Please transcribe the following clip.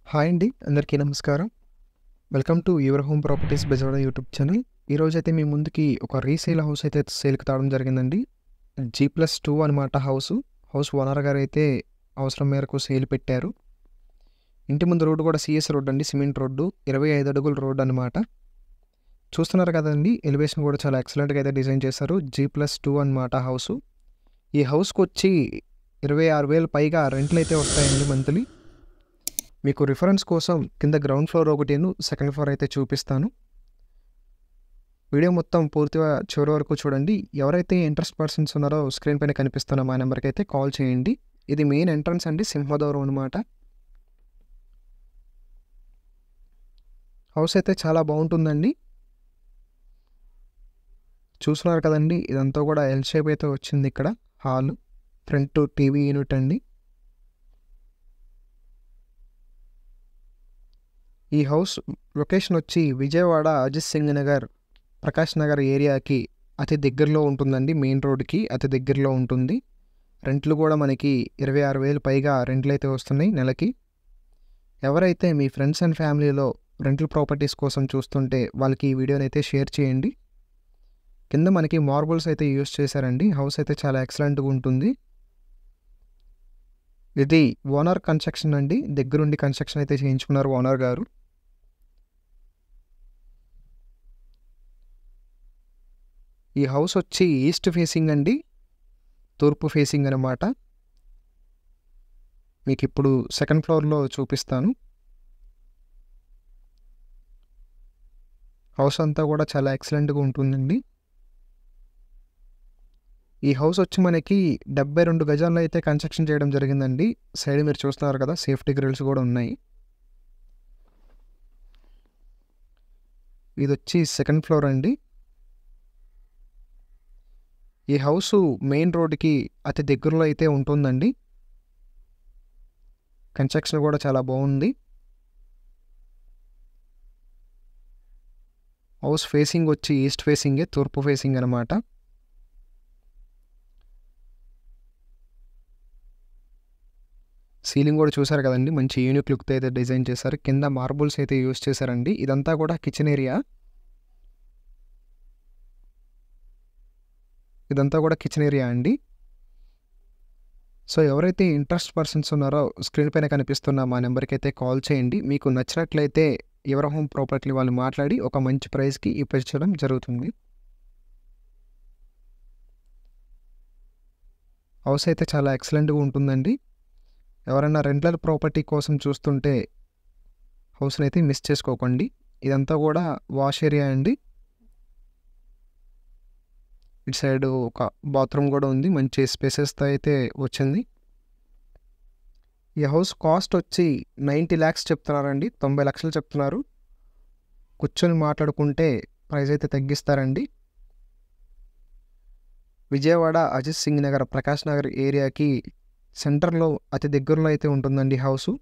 Hi అండి. అందరికీ నమస్కారం. Welcome to your home properties Bezawada YouTube channel. ఈరోజైతే మీ ముందుకి ఒక రీసేల్ హౌస్ అయితే సేల్‌కి తేవడం జరిగిందండి. G+2 అనమాట హౌసు. హౌస్ ఓనర్ గారైతే అవసరం మేరకు సేల్ పెట్టారు. ఇంటి ముందు రోడ్డు కూడా సీఎస్ రోడ్ అండి. Cement road. 25 అడుగుల రోడ్ అనమాట. చూస్తున్నారు కదండీ! ఎలివేషన్ కూడా చాలా ఎక్సలెంట్‌గా అయితే డిజైన్ చేశారు. G+2 అనమాట హౌసు. ఈ హౌస్‌కొచ్చి 26,000 పైగా రెంట్‌లయితే వస్తాయండి మంత్లీ. మీకు రిఫరెన్స్ కోసం కింద గ్రౌండ్ ఫ్లోర్ ఒకటిను, సెకండ్ ఫ్లోర్ అయితే చూపిస్తాను. వీడియో మొత్తం పూర్తిగా చివరి వరకు చూడండి. ఎవరైతే ఇంట్రెస్ట్ పర్సన్స్ ఉన్నారో స్క్రీన్ పైన కనిపిస్తున్న మా నెంబర్కి అయితే కాల్ చేయండి. ఇది మెయిన్ ఎంట్రన్స్ అండి, సింహద్వారం అనమాట. హౌస్ అయితే చాలా బాగుంటుందండి. చూస్తున్నారు కదండి, ఇదంతా కూడా ఎల్ షేప్ అయితే వచ్చింది. ఇక్కడ హాల్, ఫ్రంట్ టీవీ యూనిట్ అండి. ఈ హౌస్ లొకేషన్ వచ్చి విజయవాడ అజిత్ సింగ్ నగర్, ప్రకాష్ నగర్ ఏరియాకి అతి దగ్గరలో ఉంటుందండి. మెయిన్ రోడ్కి అతి దగ్గరలో ఉంటుంది. రెంట్లు కూడా మనకి 26,000 పైగా రెంట్లు అయితే వస్తున్నాయి నెలకి. ఎవరైతే మీ ఫ్రెండ్స్ అండ్ ఫ్యామిలీలో రెంటల్ ప్రాపర్టీస్ కోసం చూస్తుంటే వాళ్ళకి ఈ వీడియోని అయితే షేర్ చేయండి. కింద మనకి మార్బుల్స్ అయితే యూస్ చేశారండి. హౌస్ అయితే చాలా ఎక్సలెంట్గా ఉంటుంది. ఇది ఓనర్ కన్స్ట్రక్షన్ అండి. దగ్గరుండి కన్స్ట్రక్షన్ అయితే చేయించుకున్నారు ఓనర్ గారు. ఈ హౌస్ వచ్చి ఈస్ట్ ఫేసింగ్ అండి, తూర్పు ఫేసింగ్ అనమాట. మీకు ఇప్పుడు సెకండ్ ఫ్లోర్లో చూపిస్తాను. హౌస్ అంతా కూడా చాలా ఎక్సలెంట్గా ఉంటుందండి. ఈ హౌస్ వచ్చి మనకి 72 గజాల్లో అయితే కన్స్ట్రక్షన్ చేయడం జరిగిందండి. సైడ్ మీరు చూస్తున్నారు కదా, సేఫ్టీ గ్రిల్స్ కూడా ఉన్నాయి. ఇది వచ్చి సెకండ్ ఫ్లోర్ అండి. ఈ హౌస్ మెయిన్ రోడ్కి అతి దగ్గరలో అయితే ఉంటుందండి. కన్స్ట్రక్షన్ కూడా చాలా బాగుంది. హౌస్ ఫేసింగ్ వచ్చి ఈస్ట్ ఫేసింగే, తూర్పు ఫేసింగ్ అనమాట. సీలింగ్ కూడా చూసారు కదండి, మంచి యూనిక్ లుక్తో అయితే డిజైన్ చేశారు. కింద మార్బుల్స్ అయితే యూస్ చేశారండి. ఇదంతా కూడా కిచెన్ ఏరియా. ఇదంతా కూడా కిచెన్ ఏరియా అండి. సో ఎవరైతే ఇంట్రెస్ట్ పర్సన్స్ ఉన్నారో స్క్రీన్ పైన కనిపిస్తున్న మా నెంబర్కి అయితే కాల్ చేయండి. మీకు నచ్చినట్లయితే యువర్ హోమ్ ప్రాపర్టీ వాళ్ళు మాట్లాడి ఒక మంచి ప్రైస్కి ఇప్పించడం జరుగుతుంది. హౌస్ అయితే చాలా ఎక్సలెంట్గా ఉంటుందండి. ఎవరైనా రెంటల్ ప్రాపర్టీ కోసం చూస్తుంటే హౌస్ని అయితే మిస్ చేసుకోకండి. ఇదంతా కూడా వాష్ ఏరియా అండి. ఇటు సైడ్ ఒక బాత్రూమ్ కూడా ఉంది. మంచి స్పేసెస్తో అయితే వచ్చింది. ఈ హౌస్ కాస్ట్ వచ్చి 90 lakhs చెప్తున్నారండి. 90 లక్షలు చెప్తున్నారు. కూర్చొని మాట్లాడుకుంటే ప్రైస్ అయితే తగ్గిస్తారండి. విజయవాడ అజిత్ సింగ్ నగర్, ప్రకాష్ నగర్ ఏరియాకి సెంటర్లో అతి దగ్గరలో అయితే ఉంటుందండి హౌసు.